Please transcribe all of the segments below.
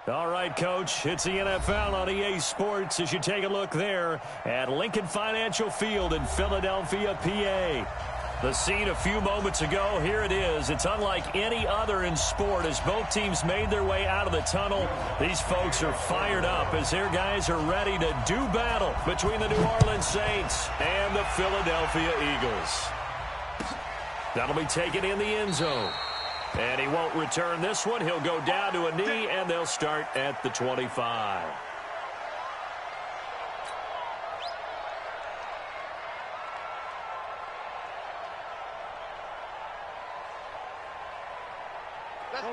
All right, Coach, it's the NFL on EA Sports as you take a look there at Lincoln Financial Field in Philadelphia, PA. The scene a few moments ago, here it is. It's unlike any other in sport as both teams made their way out of the tunnel. These folks are fired up as their guys are ready to do battle between the New Orleans Saints and the Philadelphia Eagles. That'll be taken in the end zone. And he won't return this one. He'll go down to a knee, and they'll start at the 25.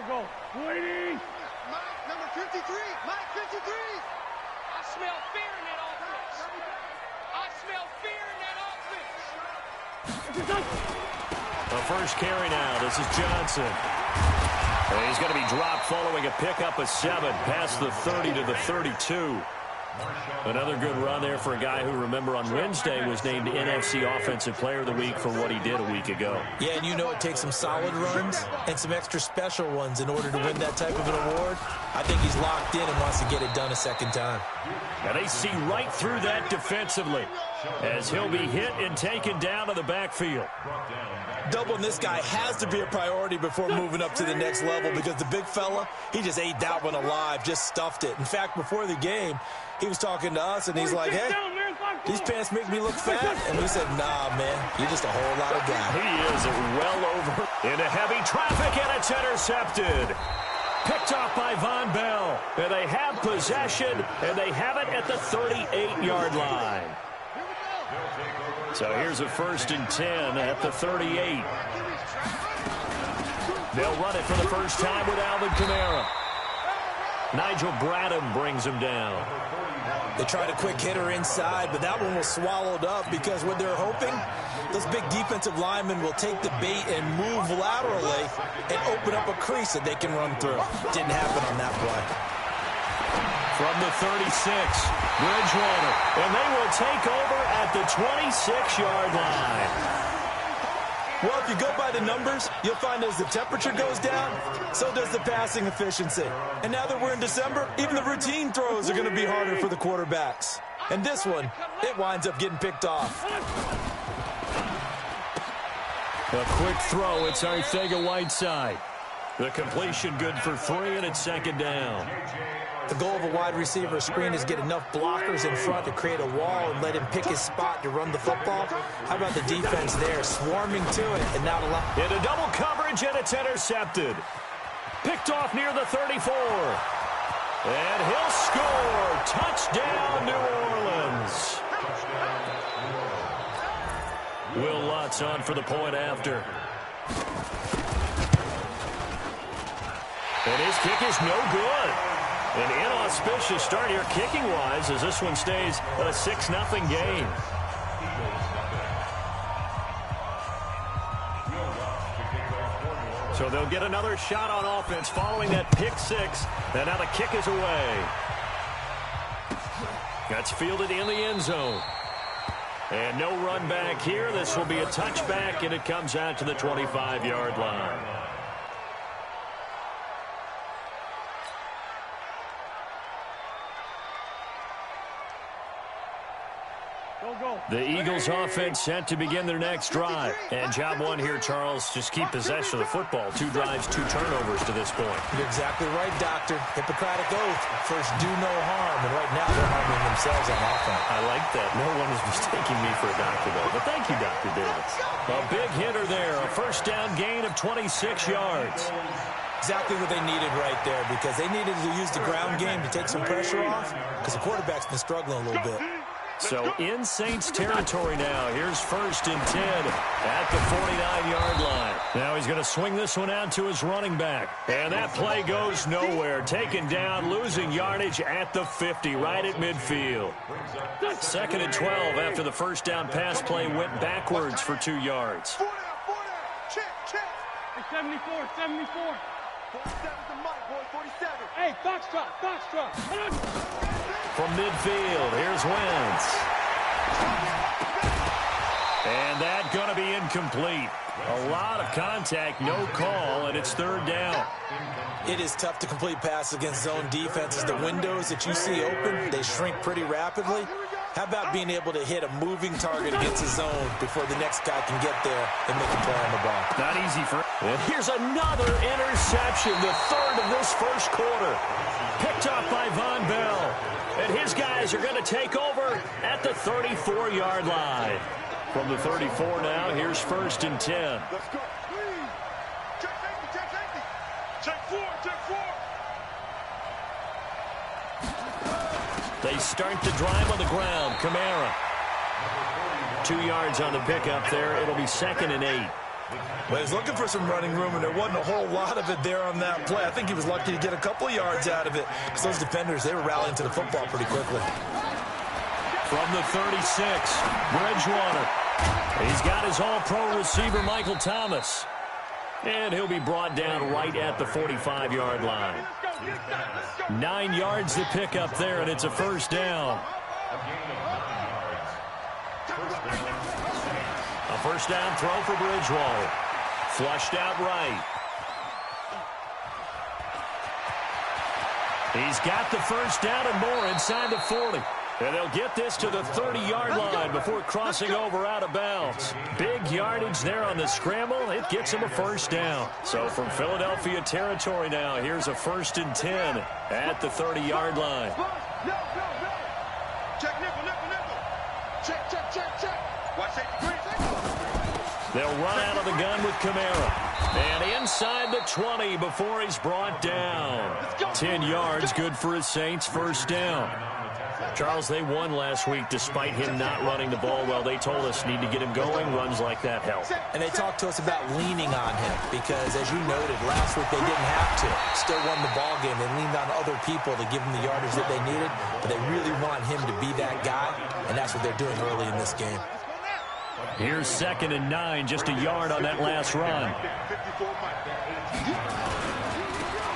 Go. Waiting. Mike, number 53. Mike, 53. I smell fear in that offense. I smell fear in that offense. The first carry now. This is Johnson. And he's going to be dropped following a pickup of 7 past the 30 to the 32. Another good run there for a guy who, remember, on Wednesday was named NFC Offensive Player of the Week for what he did a week ago. Yeah, and you know it takes some solid runs and some extra special ones in order to win that type of an award. I think he's locked in and wants to get it done a second time. And they see right through that defensively as he'll be hit and taken down to the backfield. Doubling this guy has to be a priority before moving up to the next level because the big fella, he just ate that one alive, just stuffed it. In fact, before the game, he was talking to us, and he's like, hey, these pants make me look fat. And we said, nah, man, you're just a whole lot of guy. He is well over into heavy traffic, and it's intercepted. Picked off by Von Bell. And they have possession, and they have it at the 38-yard line. So here's a 1st and 10 at the 38. They'll run it for the first time with Alvin Kamara. Nigel Bradham brings him down. They tried a quick hitter inside, but that one was swallowed up because what they're hoping, those big defensive linemen will take the bait and move laterally and open up a crease that they can run through. Didn't happen on that play. From the 36, Bridgewater, and they will take over at the 26-yard line. Well, if you go by the numbers, you'll find as the temperature goes down, so does the passing efficiency. And now that we're in December, even the routine throws are going to be harder for the quarterbacks. And this one, it winds up getting picked off. A quick throw, it's Arcega-Whiteside. The completion good for 3, and it's 2nd down. The goal of a wide receiver screen is get enough blockers in front to create a wall and let him pick his spot to run the football. How about the defense there, swarming to it and not allow... Into double coverage, and it's intercepted. Picked off near the 34. And he'll score. Touchdown, New Orleans. Will Lutz on for the point after. And his kick is no good. An inauspicious start here kicking-wise as this one stays a 6-0 game. So they'll get another shot on offense following that pick 6. And now the kick is away. That's fielded in the end zone. And no run back here. This will be a touchback, and it comes out to the 25-yard line. The Eagles offense set to begin their next drive. And job one here, Charles, just keep possession of the football. 2 drives, 2 turnovers to this point. You're exactly right, Doctor. Hippocratic oath. First, do no harm. And right now, they're harming themselves on offense. I like that. No one is mistaking me for a doctor, though. But thank you, Dr. Davis. A big hitter there. A first down gain of 26 yards. Exactly what they needed right there because they needed to use the ground game to take some pressure off because the quarterback's been struggling a little bit. So in Saints territory now. Here's 1st and 10 at the 49-yard line. Now he's going to swing this one out to his running back. And that play goes nowhere. Taken down, losing yardage at the 50, right at midfield. 2nd and 12 after the first down pass play went backwards for 2 yards. 74, 74. 47's the mic, boy, 47. Hey, foxtrot. From midfield, here's Wentz. And that going to be incomplete. A lot of contact, no call, and it's third down. It is tough to complete passes against zone defenses. The windows that you see open, they shrink pretty rapidly. How about being able to hit a moving target against a zone before the next guy can get there and make a play on the ball? Not easy for... And here's another interception, the third of this first quarter. Picked up by Von Bell. And his guys are going to take over at the 34-yard line. From the 34 now, here's first and 10. Let's go. Check safety, check safety. Check four, check four. They start the drive on the ground. Kamara. 2 yards on the pickup there. It'll be second and 8. Well, he's looking for some running room, and there wasn't a whole lot of it there on that play. I think he was lucky to get a couple of yards out of it because those defenders, they were rallying to the football pretty quickly. From the 36, Bridgewater. He's got his all-pro receiver, Michael Thomas. And he'll be brought down right at the 45-yard line. 9 yards to pick up there, and it's a first down. A first down throw for Bridgewater. Flushed out right. He's got the first down and more inside the 40. And they'll get this to the 30-yard line before crossing over out of bounds. Big yardage there on the scramble. It gets him a first down. So from Philadelphia territory now, here's a first and 10 at the 30-yard line. Check nickel, nickel, nickel. Check, check, check, check. Watch safety, green safety. They'll run out of the gun with Kamara. And inside the 20 before he's brought down. 10 yards, good for his Saints, first down. Charles, they won last week despite him not running the ball well. They told us need to get him going. Runs like that help. And they talked to us about leaning on him because, as you noted, last week they didn't have to. Still won the ball game. They leaned on other people to give them the yardage that they needed, but they really want him to be that guy, and that's what they're doing early in this game. Here's second and 9, just a yard on that last run.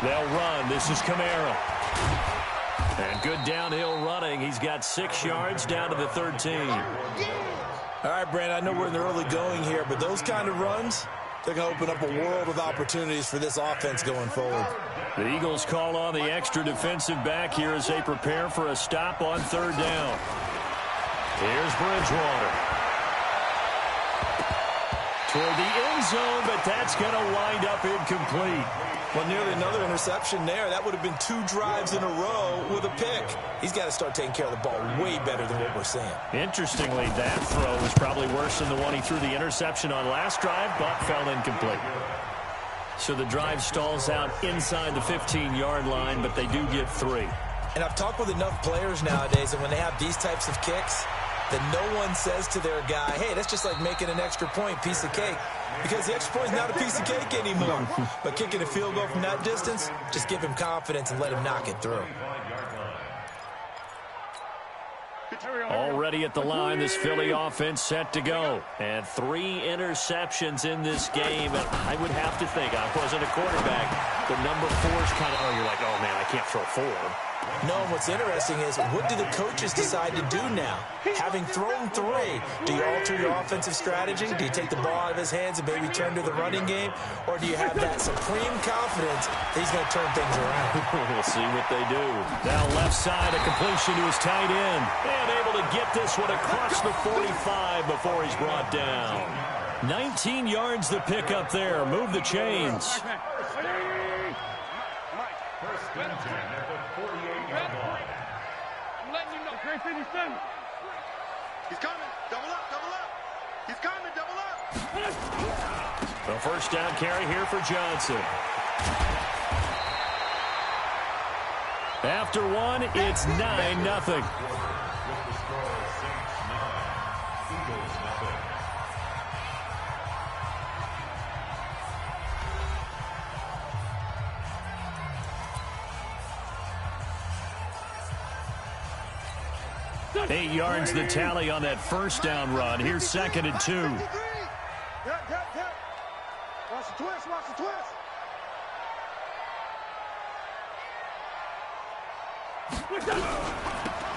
They'll run. This is Kamara. And good downhill running. He's got 6 yards down to the 13. All right, Brandon, I know we're in the early going here, but those kind of runs, they're going to open up a world of opportunities for this offense going forward. The Eagles call on the extra defensive back here as they prepare for a stop on third down. Here's Bridgewater. Toward the end zone, but that's going to wind up incomplete. Well, nearly another interception there. That would have been 2 drives in a row with a pick. He's got to start taking care of the ball way better than what we're seeing. Interestingly, that throw was probably worse than the one he threw the interception on last drive, but fell incomplete. So the drive stalls out inside the 15-yard line, but they do get 3. And I've talked with enough players nowadays, and when they have these types of kicks, that no one says to their guy, hey, that's just like making an extra point, piece of cake. Because the extra point is not a piece of cake anymore. But kicking a field goal from that distance, just give him confidence and let him knock it through. Already at the line, this Philly offense set to go. And 3 interceptions in this game. And I would have to think, I wasn't a quarterback, the number 4 is kind of, oh, you're like, oh, man, I can't throw 4. No, and what's interesting is, what do the coaches decide to do now? Having thrown 3, do you alter your offensive strategy? Do you take the ball out of his hands and maybe turn to the running game? Or do you have that supreme confidence that he's going to turn things around? We'll see what they do. Now left side, a completion to his tight end. And able to get this one across the 45 before he's brought down. 19 yards to pick up there. Move the chains. He's coming. Double up, double up. He's coming, double up. The first down carry here for Johnson. After 1, it's 9-0. Eight yards the tally on that first down run. Here's second and 2. Watch the twist, watch the twist.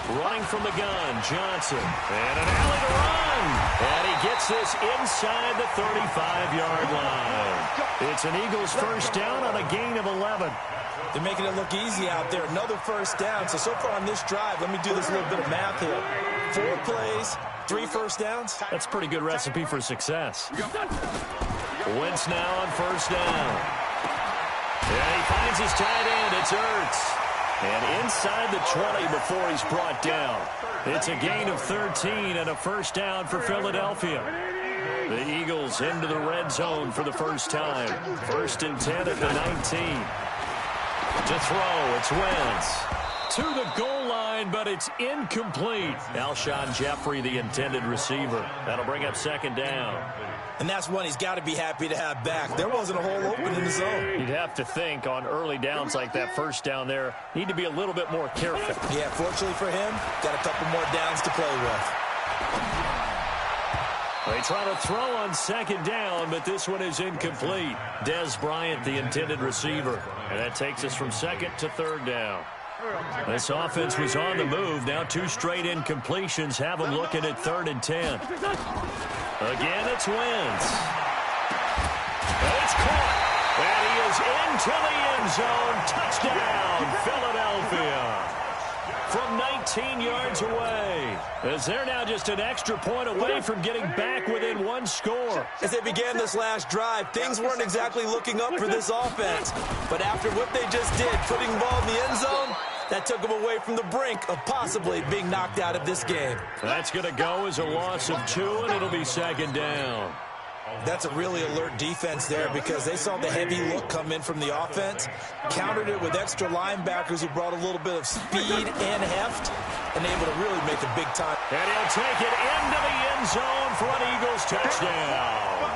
Running from the gun, Johnson. And an alley to run. And he gets this inside the 35-yard line. It's an Eagles first down on a gain of 11. They're making it look easy out there. Another first down. So far on this drive, let me do this little bit of math here. 4 plays, 3 first downs. That's a pretty good recipe for success. Wentz now on first down. And he finds his tight end. It's Ertz. And inside the 20 before he's brought down. It's a gain of 13 and a first down for Philadelphia. The Eagles into the red zone for the first time. 1st and 10 at the 19. To throw, it's Wentz. To the goal line, but it's incomplete. Alshon Jeffrey, the intended receiver. That'll bring up 2nd down. And that's one he's got to be happy to have back. There wasn't a hole open in the zone. You'd have to think on early downs like that first down there, need to be a little bit more careful. Yeah, fortunately for him, got a couple more downs to play with. They try to throw on 2nd down, but this one is incomplete. Dez Bryant, the intended receiver. And that takes us from 2nd to 3rd down. This offense was on the move. Now 2 straight incompletions have them looking at 3rd and 10. Again, it's Wentz. It's caught. And he is into the end zone. Touchdown, Philadelphia. From 19 yards away. As they're now just an extra point away from getting back within 1 score. As they began this last drive, things weren't exactly looking up for this offense. But after what they just did, putting the ball in the end zone, that took them away from the brink of possibly being knocked out of this game. That's going to go as a loss of 2, and it'll be 2nd down. That's a really alert defense there because they saw the heavy look come in from the offense, countered it with extra linebackers who brought a little bit of speed and heft, and able to really make a big time. And he'll take it into the end zone for an Eagles touchdown.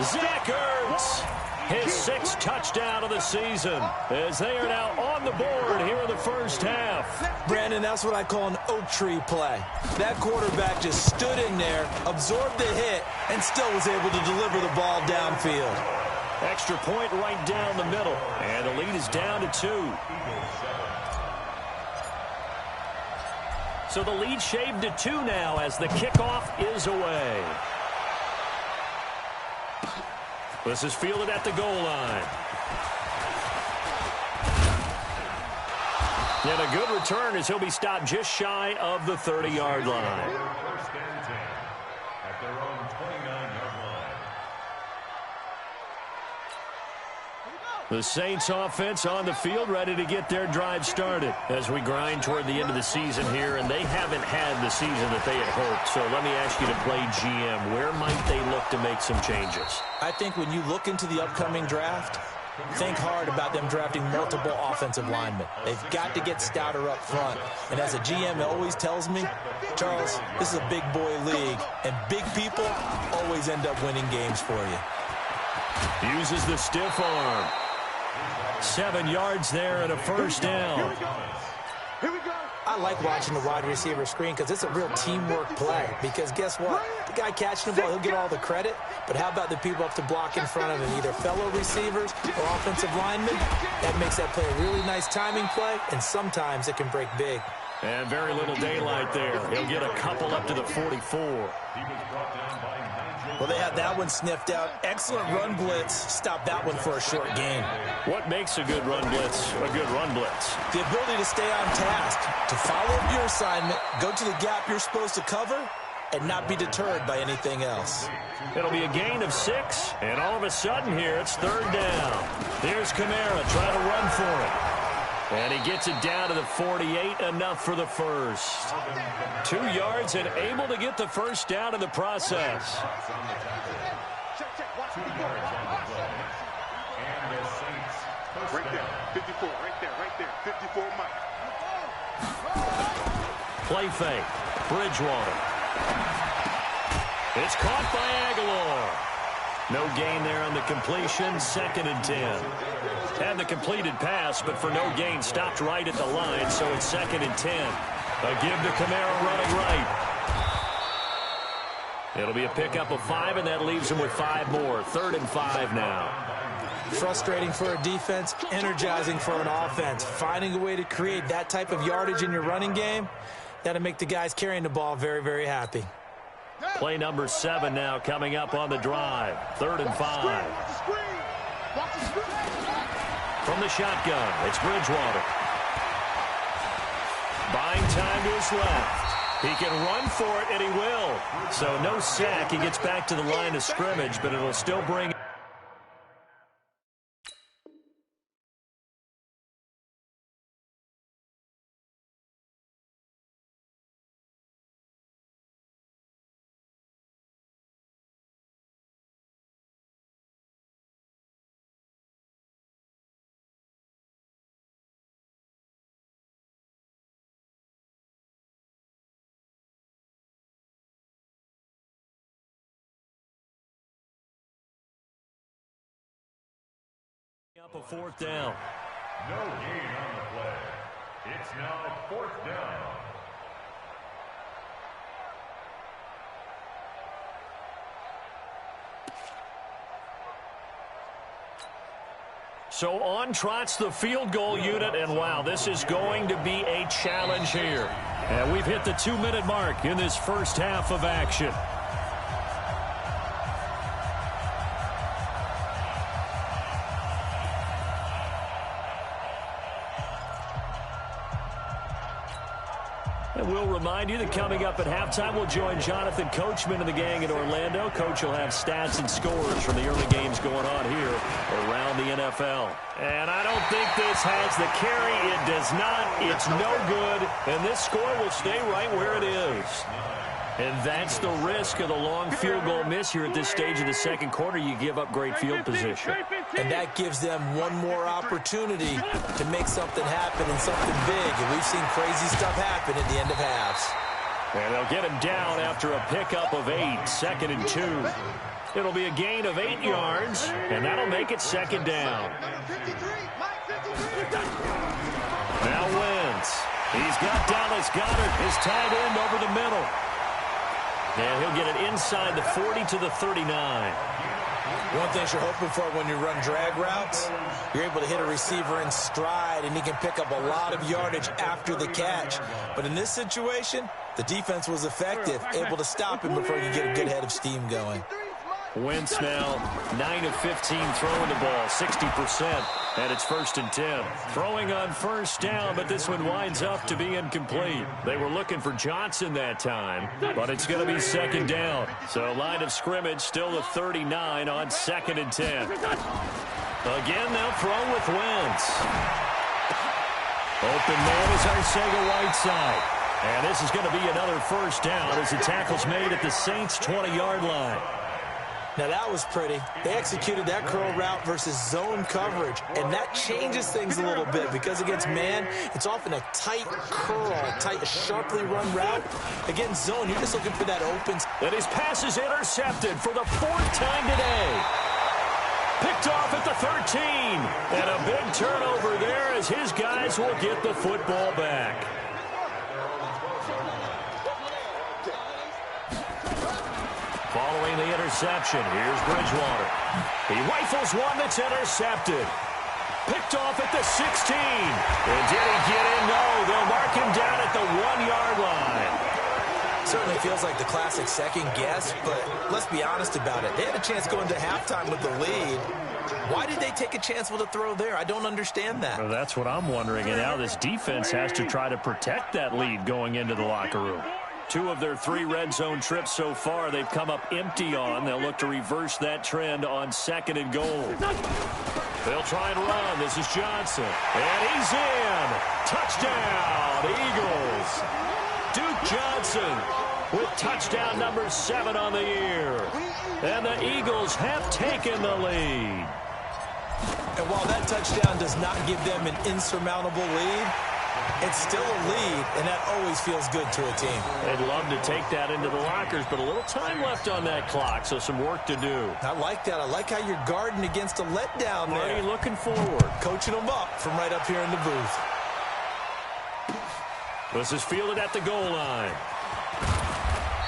Zach Ertz, his 6th touchdown of the season, as they are now on the board here in the first half. Brandon, that's what I call an oak tree play. That quarterback just stood in there, absorbed the hit, and still was able to deliver the ball downfield. Extra point right down the middle, and the lead is down to 2. So the lead shaved to 2 now as the kickoff is away. This is fielded at the goal line. And a good return as he'll be stopped just shy of the 30-yard line. The Saints offense on the field ready to get their drive started as we grind toward the end of the season here, and they haven't had the season that they had hoped. So let me ask you to play GM. Where might they look to make some changes? I think when you look into the upcoming draft, think hard about them drafting multiple offensive linemen. They've got to get stouter up front. And as a GM, it always tells me, Charles, this is a big boy league, and big people always end up winning games for you. Uses the stiff arm. 7 yards there and a first down. I like watching the wide receiver screen because it's a real teamwork play. Because guess what? The guy catching the ball, he'll get all the credit. But how about the people up to block in front of him, either fellow receivers or offensive linemen? That makes that play a really nice timing play, and sometimes it can break big. And very little daylight there. He'll get a couple up to the 44. Well, they had that one sniffed out. Excellent run blitz. Stop that one for a short gain. What makes a good run blitz a good run blitz? The ability to stay on task, to follow up your assignment, go to the gap you're supposed to cover, and not be deterred by anything else. It'll be a gain of 6, and all of a sudden here it's 3rd down. Here's Kamara trying to run for it. And he gets it down to the 48, enough for the first. 2 yards and able to get the first down in the process. Right there, 54, right there, 54 Mike. Play fake, Bridgewater. It's caught by Aguilar. No gain there on the completion, 2nd and 10. Had the completed pass, but for no gain, stopped right at the line, so it's 2nd and 10. A give to Kamara running right. It'll be a pickup of 5, and that leaves him with 5 more. 3rd and 5 now. Frustrating for a defense, energizing for an offense. Finding a way to create that type of yardage in your running game, That'll make the guys carrying the ball very, very happy. Play number 7 now coming up on the drive. 3rd and 5. From the shotgun, it's Bridgewater. Buying time to his left. He can run for it, and he will. So no sack. He gets back to the line of scrimmage, but it'll still bring... Up a 4th down. No gain on the play. It's now 4th down. So on trots the field goal unit, and wow, this is going to be a challenge here. And we've hit the 2-minute mark in this first half of action. And we'll remind you that coming up at halftime, we'll join Jonathan Coachman and the gang in Orlando. Coach will have stats and scores from the early games going on here around the NFL. And I don't think this has the carry. It does not. It's no good. And this score will stay right where it is. And that's the risk of the long field goal miss here at this stage of the second quarter. You give up great field position. And that gives them one more opportunity to make something happen and something big. And we've seen crazy stuff happen at the end of halves. And they'll get him down after a pickup of 8, 2nd and 2. It'll be a gain of 8 yards, and that'll make it 2nd down. Now Wentz. He's got Dallas Goedert, his tight end, over the middle. And he'll get it inside the 40 to the 39. One thing you're hoping for when you run drag routes, you're able to hit a receiver in stride, and he can pick up a lot of yardage after the catch. But in this situation, the defense was effective, able to stop him before he could get a good head of steam going. Wentz now 9 of 15 throwing the ball, 60%, and it's 1st and 10. Throwing on 1st down, but this one winds up to be incomplete. They were looking for Johnson that time, but it's going to be 2nd down. So line of scrimmage still the 39 on 2nd and 10. Again, they'll throw with Wentz. Open man is Arcega-Whiteside. And this is going to be another 1st down as the tackle's made at the Saints' 20-yard line. Now, that was pretty. They executed that curl route versus zone coverage, and that changes things a little bit because against man, it's often a tight curl, a sharply run route. Against zone, you're just looking for that open. And his pass is intercepted for the 4th time today. Picked off at the 13. And a big turnover there as his guys will get the football back. Following the interception, here's Bridgewater. He rifles one that's intercepted. Picked off at the 16. And did he get in? No, they'll mark him down at the 1-yard line. Certainly feels like the classic second guess, but let's be honest about it. They had a chance going into halftime with the lead. Why did they take a chance with a throw there? I don't understand that. Well, that's what I'm wondering. And now this defense has to try to protect that lead going into the locker room. 2 of their 3 red zone trips so far, they've come up empty on. They'll look to reverse that trend on 2nd and goal. They'll try and run. This is Johnson. And he's in. Touchdown, Eagles. Duke Johnson with touchdown number 7 on the year. And the Eagles have taken the lead. And while that touchdown does not give them an insurmountable lead, it's still a lead, and that always feels good to a team. They'd love to take that into the lockers, but a little time left on that clock, so some work to do. I like that. I like how you're guarding against a letdown there. Already looking forward. Coaching them up from right up here in the booth. This is fielded at the goal line.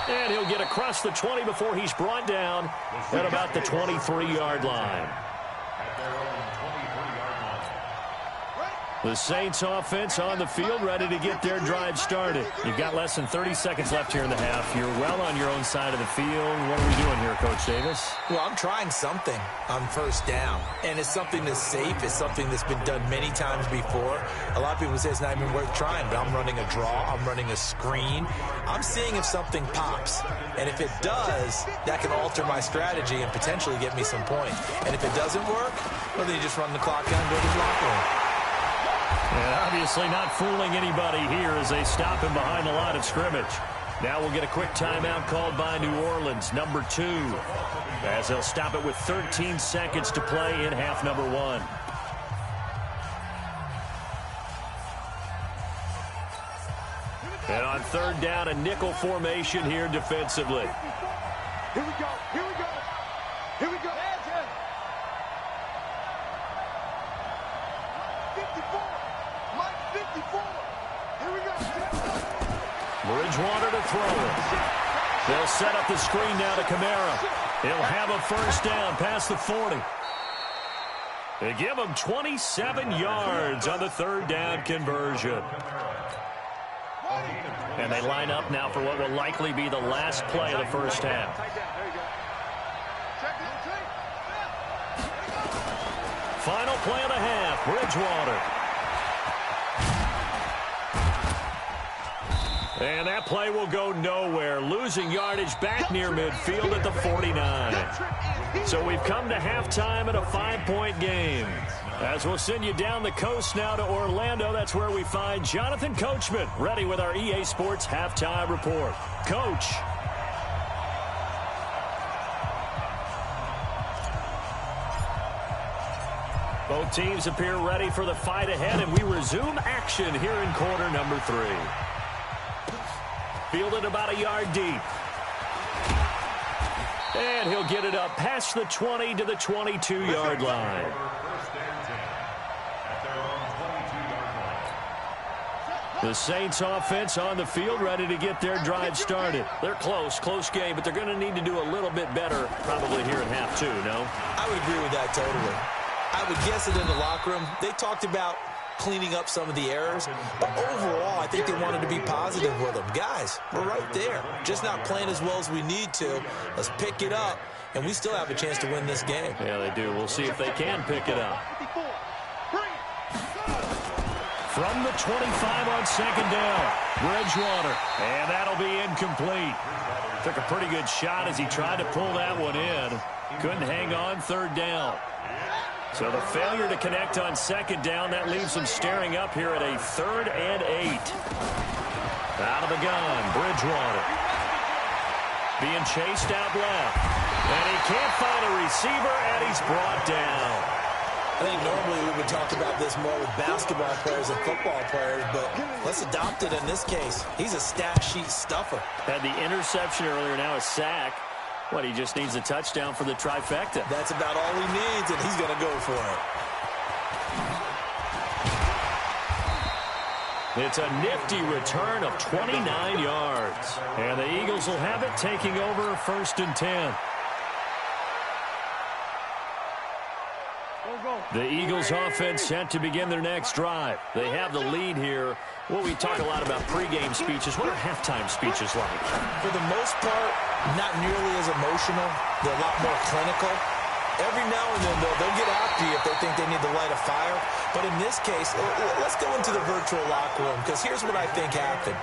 And he'll get across the 20 before he's brought down at about the 23-yard line. The Saints offense on the field, ready to get their drive started. You've got less than 30 seconds left here in the half. You're well on your own side of the field. What are we doing here, Coach Davis? Well, I'm trying something on first down, and it's something that's safe. It's something that's been done many times before. A lot of people say it's not even worth trying, but I'm running a draw. I'm running a screen. I'm seeing if something pops, and if it does, that can alter my strategy and potentially get me some points. And if it doesn't work, well, then you just run the clock down and go to the locker room. And obviously not fooling anybody here as they stop him behind the line of scrimmage. Now we'll get a quick timeout called by New Orleans, number 2, as they'll stop it with 13 seconds to play in half number 1. And on third down, a nickel formation here defensively. Here we go. Here we go. Here we go. 54. Mike 54. Here we go. Bridgewater to throw it. They'll set up the screen now to Kamara. He'll have a first down past the 40. They give him 27 yards on the third down conversion. And they line up now for what will likely be the last play of the first half. Final play of the half, Bridgewater. And that play will go nowhere, losing yardage back near midfield at the 49. So we've come to halftime in a 5-point game. As we'll send you down the coast now to Orlando, that's where we find Jonathan Coachman, ready with our EA Sports Halftime Report. Coach. Both teams appear ready for the fight ahead, and we resume action here in quarter number 3. Fielded about a yard deep. And he'll get it up past the 20 to the 22-yard line. The Saints offense on the field, ready to get their drive started. They're close game, but they're going to need to do a little bit better probably here in half 2, no? I would agree with that totally. I would guess it in the locker room. They talked about cleaning up some of the errors, but overall, I think they wanted to be positive with them. Guys, we're right there. Just not playing as well as we need to. Let's pick it up, and we still have a chance to win this game. Yeah, they do. We'll see if they can pick it up. From the 25 on second down, Bridgewater, and that'll be incomplete. Took a pretty good shot as he tried to pull that one in. Couldn't hang on third down. So the failure to connect on second down, that leaves them staring up here at a 3rd and 8. Out of the gun, Bridgewater. Being chased out left. And he can't find a receiver, and he's brought down. I think normally we would talk about this more with basketball players and football players, but let's adopt it in this case. He's a stat sheet stuffer. Had the interception earlier, now a sack. What, he just needs a touchdown for the trifecta. That's about all he needs, and he's going to go for it. It's a nifty return of 29 yards. And the Eagles will have it, taking over 1st and 10. The Eagles offense set to begin their next drive. They have the lead here. Well, we talk a lot about pregame speeches. What are halftime speeches like? For the most part, not nearly as emotional. They're a lot more clinical. Every now and then, they'll get after you if they think they need to light a fire. But in this case, let's go into the virtual locker room, because here's what I think happened.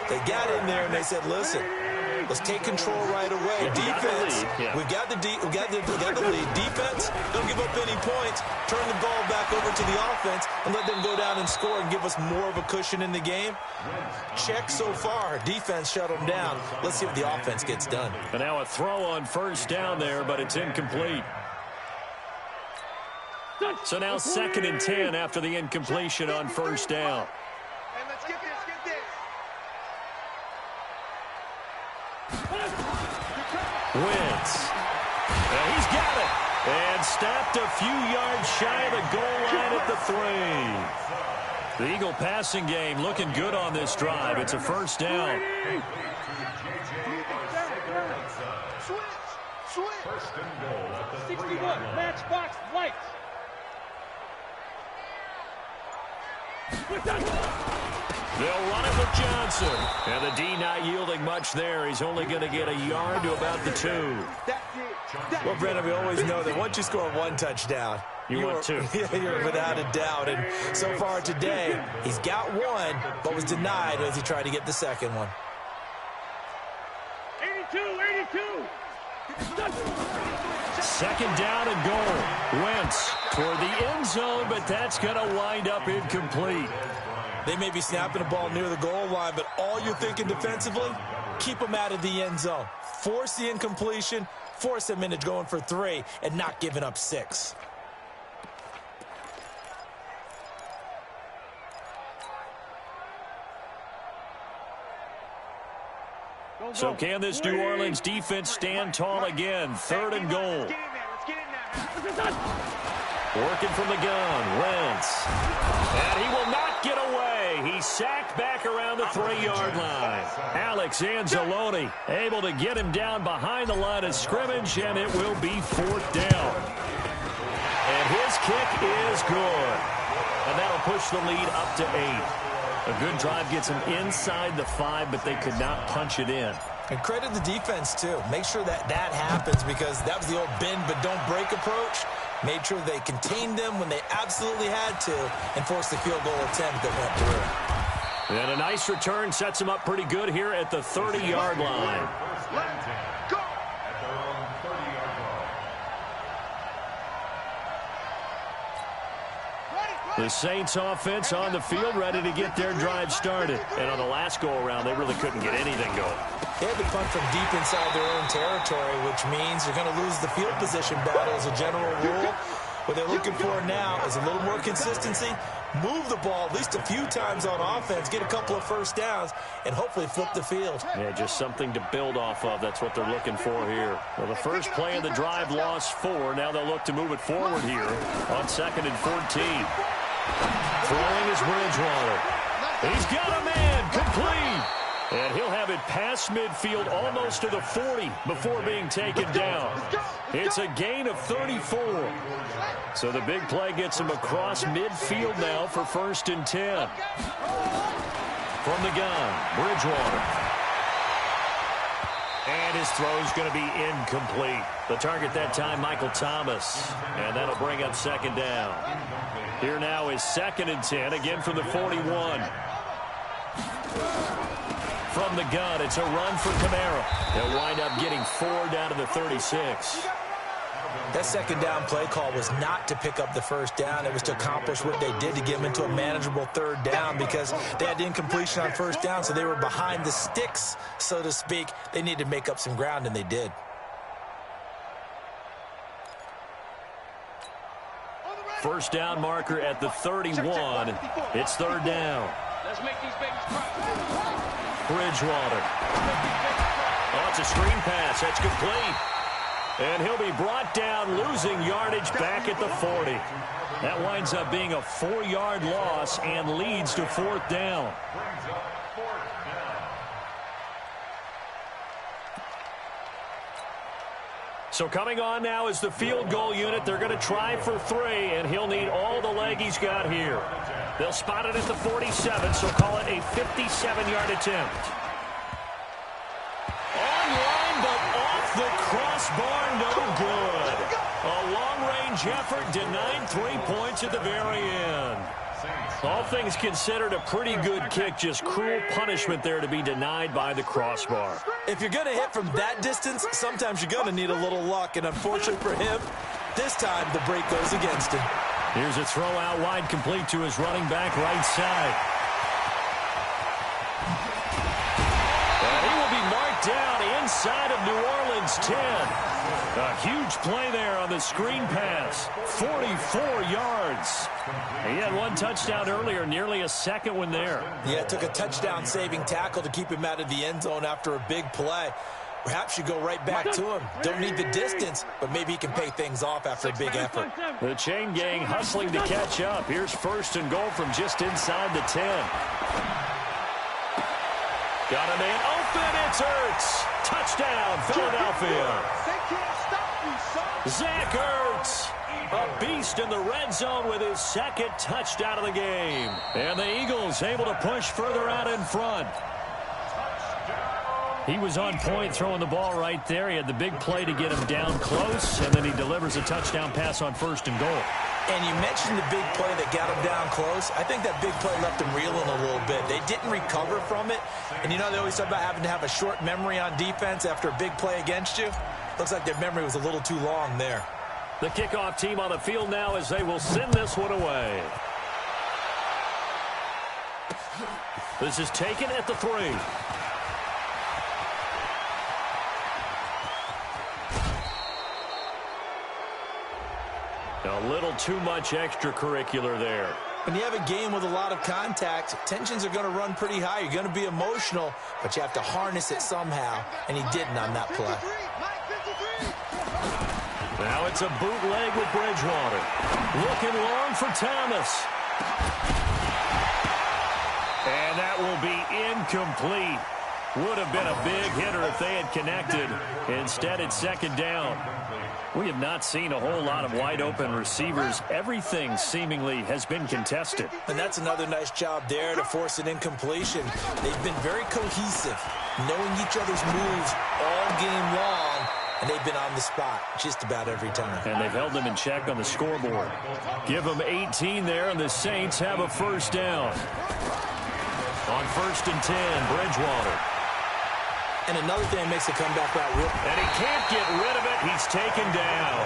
They got in there and they said, listen, let's take control right away. Defense, we got the lead. Defense, don't give up any points. Turn the ball back over to the offense and let them go down and score and give us more of a cushion in the game. Check so far. Defense shut them down. Let's see if the offense gets done. And now a throw on first down there, but it's incomplete. So now 2nd and 10 after the incompletion on first down. And let's get this. Wentz. And he's got it. And stopped a few yards shy of the goal line at the 3. The Eagle passing game looking good on this drive. It's a first down. Switch. 61, matchbox lights. They'll run it with Johnson. And the D not yielding much there. He's only going to get a yard to about the 2. Well, Brandon, we always know that once you score one touchdown, you want 2. You're without a doubt. And so far today, he's got one, but was denied as he tried to get the second one. 82. Second down and goal. Wentz toward the end zone, but that's going to wind up incomplete. They may be snapping the ball near the goal line, but all you're thinking defensively, keep them out of the end zone. Force the incompletion, force them into going for 3, and not giving up 6. So can this New Orleans defense stand tall again? 3rd and goal. Working from the gun, Wentz. And he will not get away. He's sacked back around the 3-yard line. Alex Anzalone able to get him down behind the line of scrimmage, and it will be 4th down. And his kick is good. And that'll push the lead up to 8. A good drive gets him inside the 5, but they could not punch it in. And credit the defense, too. Make sure that happens, because that was the old bend but don't break approach. Made sure they contained them when they absolutely had to and forced the field goal attempt that went through. And a nice return sets him up pretty good here at the 30-yard line. Go! The Saints offense on the field, ready to get their drive started. And on the last go-around, they really couldn't get anything going. They had to punt from deep inside their own territory, which means you're going to lose the field position battle as a general rule. What they're looking for now is a little more consistency, move the ball at least a few times on offense, get a couple of first downs, and hopefully flip the field. Yeah, just something to build off of. That's what they're looking for here. Well, the first play of the drive lost 4. Now they'll look to move it forward here on 2nd and 14. Throwing is Bridgewater. He's got a man, complete. And he'll have it past midfield almost to the 40 before being taken down. It's a gain of 34. So the big play gets him across midfield now for 1st and 10. From the gun, Bridgewater. And his throw's going to be incomplete. The target that time, Michael Thomas. And that'll bring up 2nd down. Here now is 2nd and 10, again from the 41. From the gun, it's a run for Kamara. They'll wind up getting 4 down to the 36. That 2nd down play call was not to pick up the 1st down. It was to accomplish what they did to get them into a manageable 3rd down, because they had incompletion on 1st down, so they were behind the sticks, so to speak. They needed to make up some ground, and they did. First down marker at the 31. It's 3rd down. Let's make these babies cry. Bridgewater. Oh, it's a screen pass. That's complete. And he'll be brought down, losing yardage back at the 40. That winds up being a 4-yard loss and leads to 4th down. So coming on now is the field goal unit. They're going to try for 3, and he'll need all the leg he's got here. They'll spot it at the 47, so call it a 57-yard attempt. Online, but off the crossbar, no good. A long-range effort denied 3 points at the very end. All things considered, a pretty good kick, just cruel punishment there to be denied by the crossbar. If you're going to hit from that distance, sometimes you're going to need a little luck, and unfortunately for him, this time the break goes against him. Here's a throw out wide, complete to his running back right side. And he will be marked down inside of New Orleans 10. A huge play there on the screen pass. 44 yards. He had 1 touchdown earlier, nearly a 2nd one there. Yeah, it took a touchdown-saving tackle to keep him out of the end zone after a big play. Perhaps you go right back to him. Don't need the distance, but maybe he can pay things off after a big effort. The chain gang hustling to catch up. Here's 1st and goal from just inside the 10. Got a man open. It's Ertz. Touchdown, Philadelphia. They can't stop you, son. Zach Ertz A beast in the red zone with his second touchdown of the game. And the Eagles able to push further out in front. He was on point throwing the ball right there. He had the big play to get him down close, and then he delivers a touchdown pass on 1st and goal. And you mentioned the big play that got him down close. I think that big play left him reeling a little bit. They didn't recover from it. And you know they always talk about having to have a short memory on defense after a big play against you. Looks like their memory was a little too long there. The kickoff team on the field now as they will send this one away. This is taken at the 3. A little too much extracurricular there. When you have a game with a lot of contact, tensions are going to run pretty high. You're going to be emotional, but you have to harness it somehow, and he didn't on that play. Now it's a bootleg with Bridgewater. Looking long for Thomas. And that will be incomplete. Would have been a big hitter if they had connected. Instead, it's 2nd down. We have not seen a whole lot of wide-open receivers. Everything seemingly has been contested. And that's another nice job there to force an incompletion. They've been very cohesive, knowing each other's moves all game long, and they've been on the spot just about every time. And they've held them in check on the scoreboard. Give them 18 there, and the Saints have a 1st down. On 1st and 10, Bridgewater. And another thing that makes the comeback route real. And he can't get rid of it. He's taken down.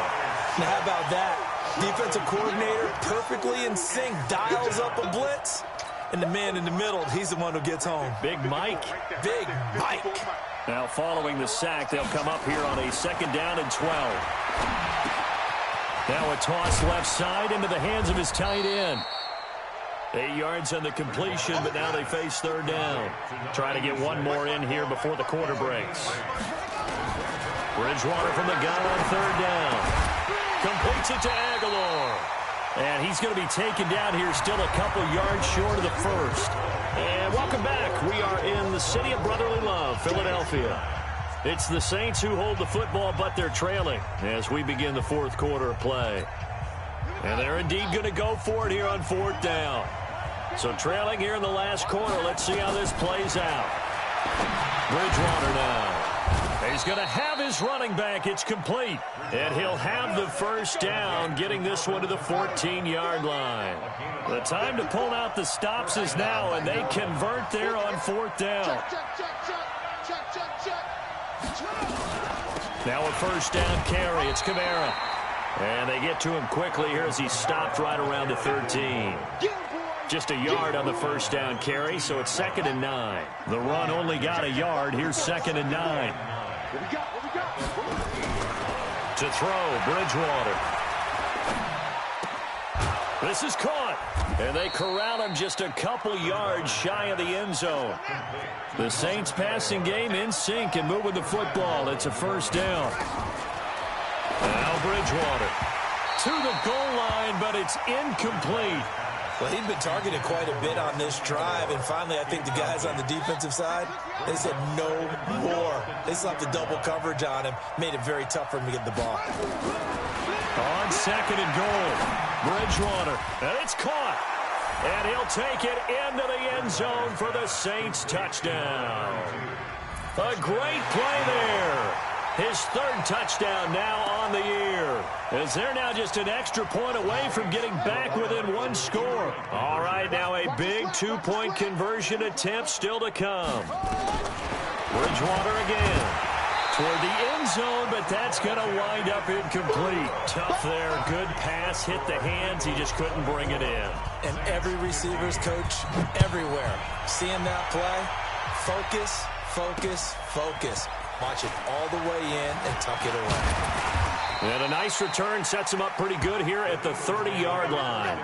Now, how about that? Defensive coordinator perfectly in sync, dials up a blitz. And the man in the middle, he's the one who gets home. Big Mike. Big Mike. Now following the sack, they'll come up here on a 2nd down and 12. Now a toss left side into the hands of his tight end. 8 yards on the completion, but now they face 3rd down. Try to get one more in here before the quarter breaks. Bridgewater from the gun on 3rd down. Completes it to Aguilar. And he's going to be taken down here, still a couple yards short of the 1st. And welcome back. We are in the city of brotherly love, Philadelphia. It's the Saints who hold the football, but they're trailing as we begin the 4th quarter of play. And they're indeed going to go for it here on 4th down. So trailing here in the last quarter. Let's see how this plays out. Bridgewater now. He's going to have his running back. It's complete. And he'll have the 1st down, getting this one to the 14-yard line. The time to pull out the stops is now, and they convert there on 4th down. Now a 1st down carry. It's Kamara. And they get to him quickly here as he's stopped right around the 13. Just a yard on the 1st down carry, so it's 2nd and 9. The run only got a yard. Here's 2nd and 9. To throw, Bridgewater. This is caught. And they corral him just a couple yards shy of the end zone. The Saints passing game in sync and moving the football. It's a 1st down. Now Bridgewater to the goal line, but it's incomplete. Well, he'd been targeted quite a bit on this drive, and finally I think the guys on the defensive side, they said no more. They slapped the double coverage on him, made it very tough for him to get the ball. On 2nd and goal, Bridgewater, and it's caught. And he'll take it into the end zone for the Saints touchdown. A great play there. His 3rd touchdown now on the year, as they're now just an extra point away from getting back within 1 score. All right, now a big 2-point conversion attempt still to come. Bridgewater again toward the end zone, but that's going to wind up incomplete. Tough there, good pass, hit the hands, he just couldn't bring it in. And every receiver's coach everywhere, seeing that play, focus, focus, focus. Watch it all the way in and tuck it away. And a nice return sets him up pretty good here at the 30-yard line.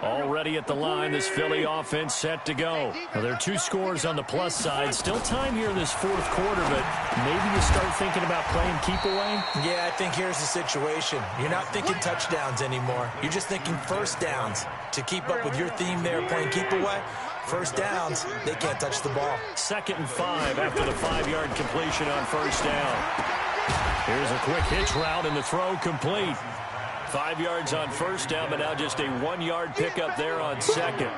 Already at the line, this Philly offense set to go. Well, there are 2 scores on the plus side. Still time here in this fourth quarter, but maybe you start thinking about playing keep away? Yeah, I think here's the situation. You're not thinking touchdowns anymore. You're just thinking first downs. To keep up with your theme there, playing keep away, first downs, they can't touch the ball. 2nd and 5 after the 5-yard completion on first down. Here's a quick hitch route, and the throw complete. 5 yards on first down, but now just a 1-yard pickup there on second.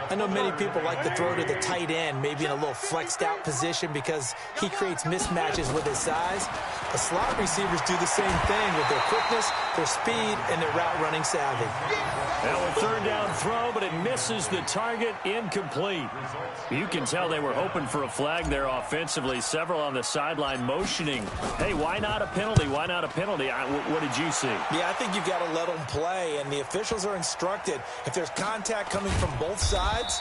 I know many people like to throw to the tight end, maybe in a little flexed out position because he creates mismatches with his size. The slot receivers do the same thing with their quickness, their speed, and their route running savvy. Now a 3rd down throw, but it misses the target, incomplete. You can tell they were hoping for a flag there offensively. Several on the sideline motioning. Hey, why not a penalty? Why not a penalty? What did you see? Yeah, I think you've got to let them play, and the officials are instructed. If there's contact coming from both sides,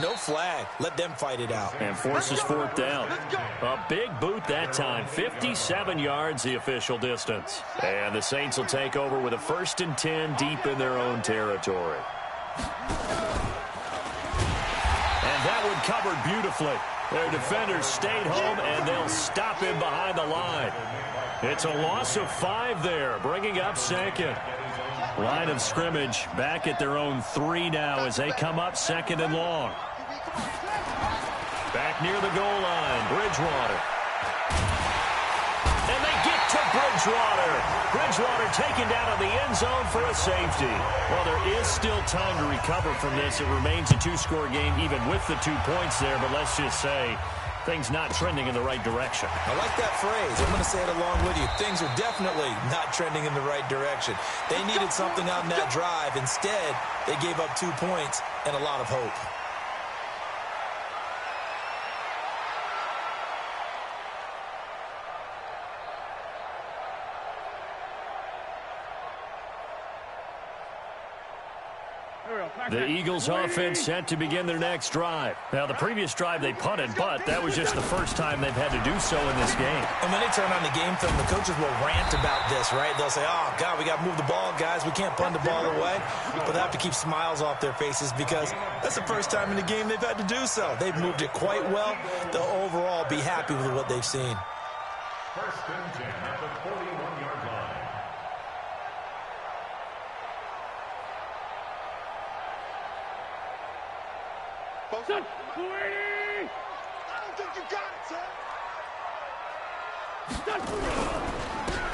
no flag. Let them fight it out. And forces 4th down. A big boot that time. 57 yards the official distance. And the Saints will take over with a 1st and 10 deep in their own territory. And that one covered beautifully. Their defenders stayed home, and they'll stop him behind the line. It's a loss of 5 there, bringing up 2nd. Line of scrimmage back at their own 3 now as they come up 2nd and long. Back near the goal line, Bridgewater. And they get to Bridgewater. Bridgewater taken down in the end zone for a safety. Well, there is still time to recover from this. It remains a 2-score game even with the 2 points there, but let's just say things not trending in the right direction. I like that phrase. I'm going to say it along with you. Things are definitely not trending in the right direction. They needed something on that drive. Instead, they gave up 2 points and a lot of hope. The Eagles offense set to begin their next drive. Now, the previous drive they punted, but that was just the first time they've had to do so in this game. And when they turn on the game film, the coaches will rant about this, right? They'll say, oh, God, we got to move the ball, guys. We can't punt the ball away. But they have to keep smiles off their faces because that's the first time in the game they've had to do so. They've moved it quite well. They'll overall be happy with what they've seen. 1st and 10 at the 41-yard line. Son, 280! I don't think you got it, son.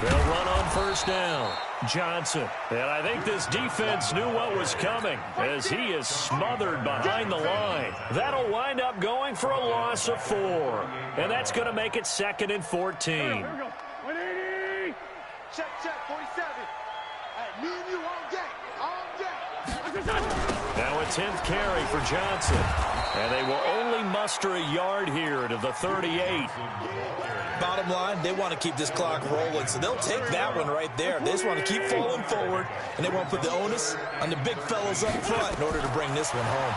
They'll run on first down. Johnson. And I think this defense knew what was coming as he is smothered behind the line. That'll wind up going for a loss of 4. And that's going to make it 2nd and 14. Here we go. 180! Check, 47. Hey, me and you all day. All day. Now a 10th carry for Johnson. And they will only muster a yard here to the 38. Bottom line, they want to keep this clock rolling, so they'll take that one right there. They just want to keep falling forward, and they want to put the onus on the big fellas up front in order to bring this one home.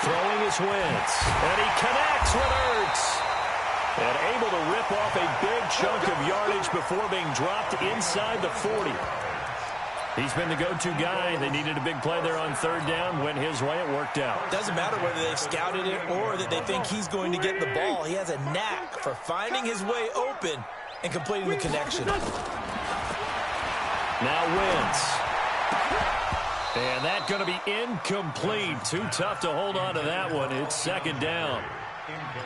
Throwing his Wentz, and he connects with Ertz. And able to rip off a big chunk of yardage before being dropped inside the 40. He's been the go-to guy. They needed a big play there on 3rd down. Went his way. It worked out. Doesn't matter whether they've scouted it or that they think he's going to get the ball. He has a knack for finding his way open and completing the connection. Now Wentz. And that's going to be incomplete. Too tough to hold on to that one. It's 2nd down.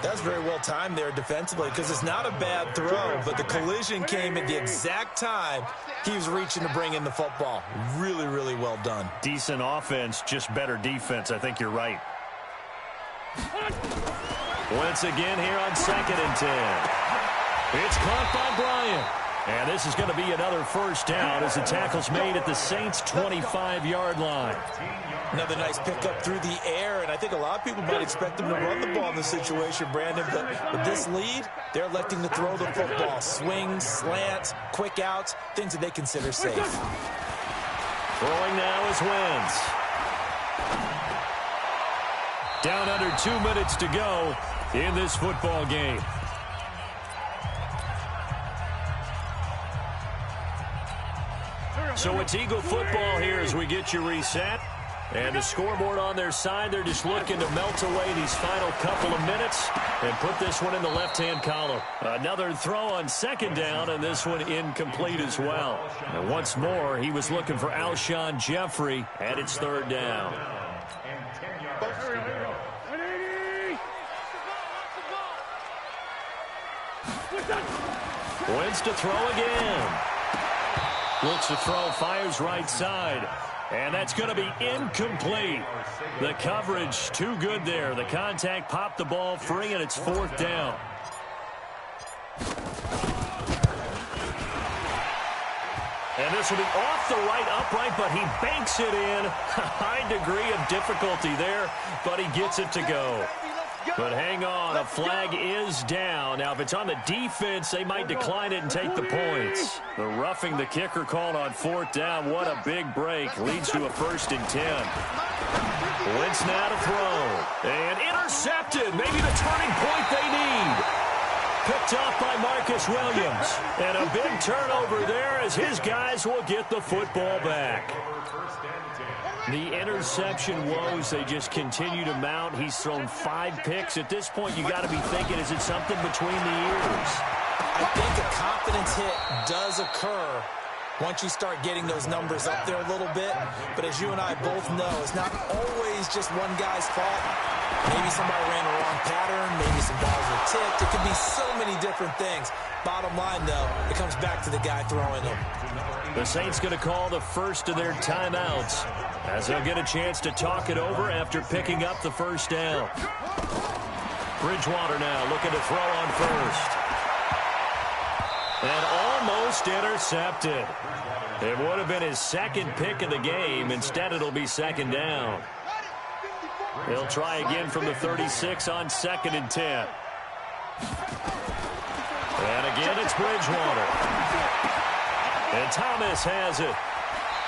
That's very well timed there defensively because it's not a bad throw, but the collision came at the exact time he was reaching to bring in the football. Really, really well done. Decent offense, just better defense. I think you're right. Once again here on 2nd and 10. It's caught by Bryant. And this is going to be another first down as the tackle's made at the Saints' 25-yard line. Another nice pickup through the air, and I think a lot of people might expect them to run the ball in this situation, Brandon, but with this lead, they're electing to throw the football. Swings, slants, quick outs, things that they consider safe. Throwing now is Wentz. Down under 2 minutes to go in this football game. So it's Eagle football here as we get you reset. And the scoreboard on their side, they're just looking to melt away these final couple of minutes and put this one in the left-hand column. Another throw on second down, and this one incomplete as well. And once more, he was looking for Alshon Jeffrey, and it's third down. Wins to throw again. Looks to throw, fires right side. And that's going to be incomplete. The coverage too good there. The contact popped the ball free, and it's fourth down. And this will be off the right upright, but he banks it in. High degree of difficulty there, but he gets it to go. But hang on, a flag is down. Now, if it's on the defense, they might decline it and take the points. The roughing the kicker called on fourth down. What a big break. Leads to a 1st and 10. Wentz now to throw. And intercepted. Maybe the turning point they need. Picked off by Marcus Williams. And a big turnover there as his guys will get the football back. The interception woes, they just continue to mount. He's thrown 5 picks. At this point, you got to be thinking, is it something between the ears? I think a confidence hit does occur once you start getting those numbers up there a little bit. But as you and I both know, it's not always just one guy's fault. Maybe somebody ran the wrong pattern. Maybe some balls were tipped. It could be so many different things. Bottom line, though, it comes back to the guy throwing them. The Saints going to call the first of their timeouts as they'll get a chance to talk it over after picking up the first down. Bridgewater now looking to throw on first. And almost intercepted. It would have been his second pick of the game. Instead, it'll be second down. He'll try again from the 36 on 2nd and 10. And again, it's Bridgewater. And Thomas has it.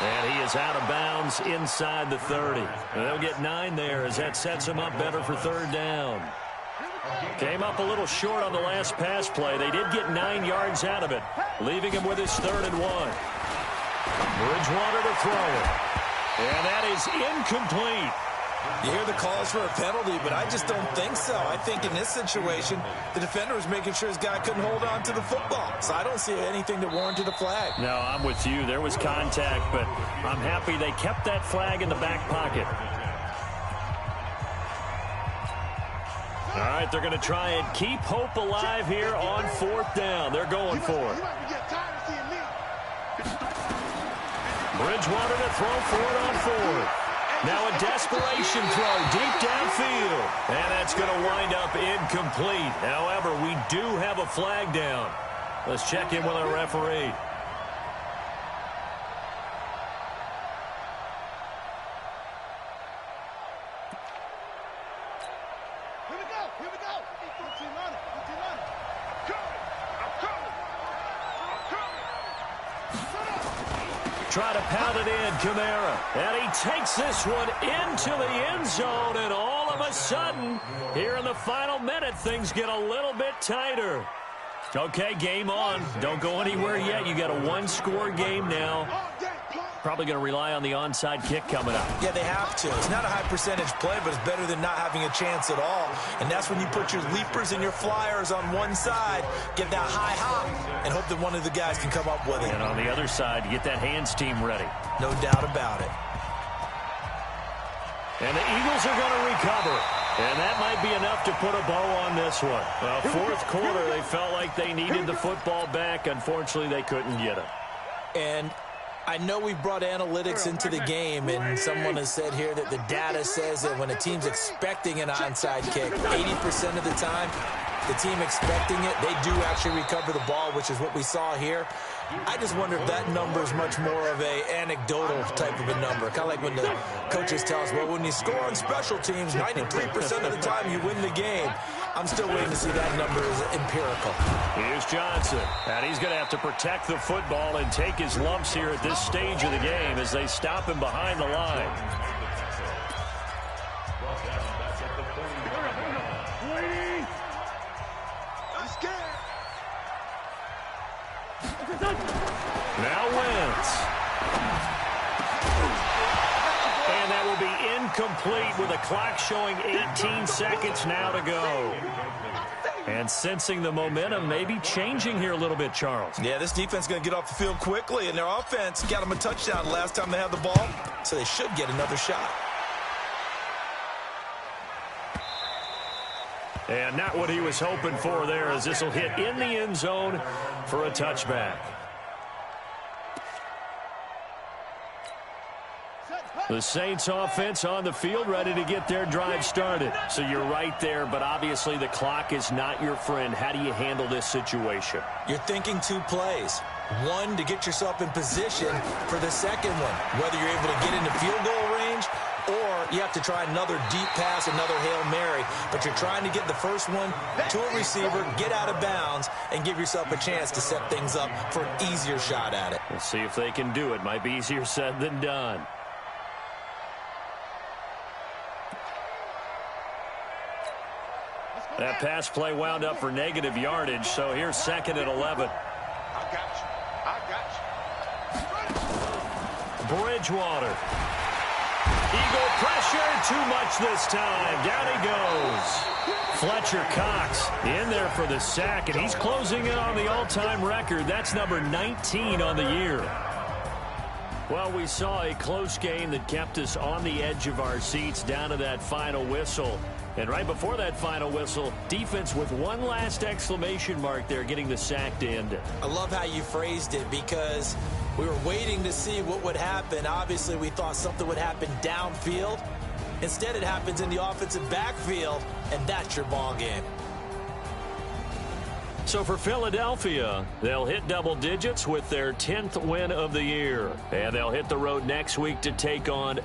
And he is out of bounds inside the 30. And they'll get 9 there as that sets him up better for third down. Came up a little short on the last pass play. They did get 9 yards out of it, leaving him with his 3rd and 1. Bridgewater to throw it. And that is incomplete. You hear the calls for a penalty, but I just don't think so. I think in this situation, the defender was making sure his guy couldn't hold on to the football. So I don't see anything that warranted a flag. No, I'm with you. There was contact, but I'm happy they kept that flag in the back pocket. All right, they're going to try and keep hope alive here on fourth down. They're going for it. Bridgewater to throw for it on fourth. Now a desperation throw deep downfield. And that's going to wind up incomplete. However, we do have a flag down. Let's check in with our referee. Here we go. Try to pound it in, Kamara. And he takes this one into the end zone. And all of a sudden, here in the final minute, things get a little bit tighter. Okay, game on. Don't go anywhere yet. You got a one-score game now. Probably going to rely on the onside kick coming up. Yeah, they have to. It's not a high percentage play, but it's better than not having a chance at all. And that's when you put your leapers and your flyers on one side, get that high hop, and hope that one of the guys can come up with it. And on the other side, get that hands team ready. No doubt about it. And the Eagles are going to recover. And that might be enough to put a bow on this one. Well, fourth quarter, they felt like they needed the football back. Unfortunately, they couldn't get it. And I know we brought analytics into the game, and someone has said here that the data says that when a team's expecting an onside kick, 80% of the time, the team expecting it, they do actually recover the ball, which is what we saw here. I just wonder if that number is much more of a anecdotal type of a number. Kind of like when the coaches tell us, well, when you score on special teams, 93% of the time you win the game. I'm still waiting to see that number is empirical. Here's Johnson. And he's going to have to protect the football and take his lumps here at this stage of the game as they stop him behind the line. Now Wentz. complete with the clock showing 18 seconds now to go. And sensing the momentum maybe changing here a little bit, Charles. Yeah, this defense is going to get off the field quickly, and their offense got them a touchdown last time they had the ball, so they should get another shot. And not what he was hoping for there, as this will hit in the end zone for a touchback. The Saints offense on the field, ready to get their drive started. So you're right there, but obviously the clock is not your friend. How do you handle this situation? You're thinking 2 plays. One, to get yourself in position for the second one, whether you're able to get into field goal range or you have to try another deep pass, another Hail Mary. But you're trying to get the first one to a receiver, get out of bounds, and give yourself a chance to set things up for an easier shot at it. We'll see if they can do it. Might be easier said than done. That pass play wound up for negative yardage, so here's 2nd and 11. I got you. Bridgewater. Eagle pressure, too much this time. Down he goes. Fletcher Cox in there for the sack, and he's closing in on the all-time record. That's number 19 on the year. Well, we saw a close game that kept us on the edge of our seats down to that final whistle. And right before that final whistle, defense with one last exclamation mark there, getting the sack to end it. I love how you phrased it, because we were waiting to see what would happen. Obviously, we thought something would happen downfield. Instead, it happens in the offensive backfield, and that's your ball game. So for Philadelphia, they'll hit double digits with their 10th win of the year. And they'll hit the road next week to take on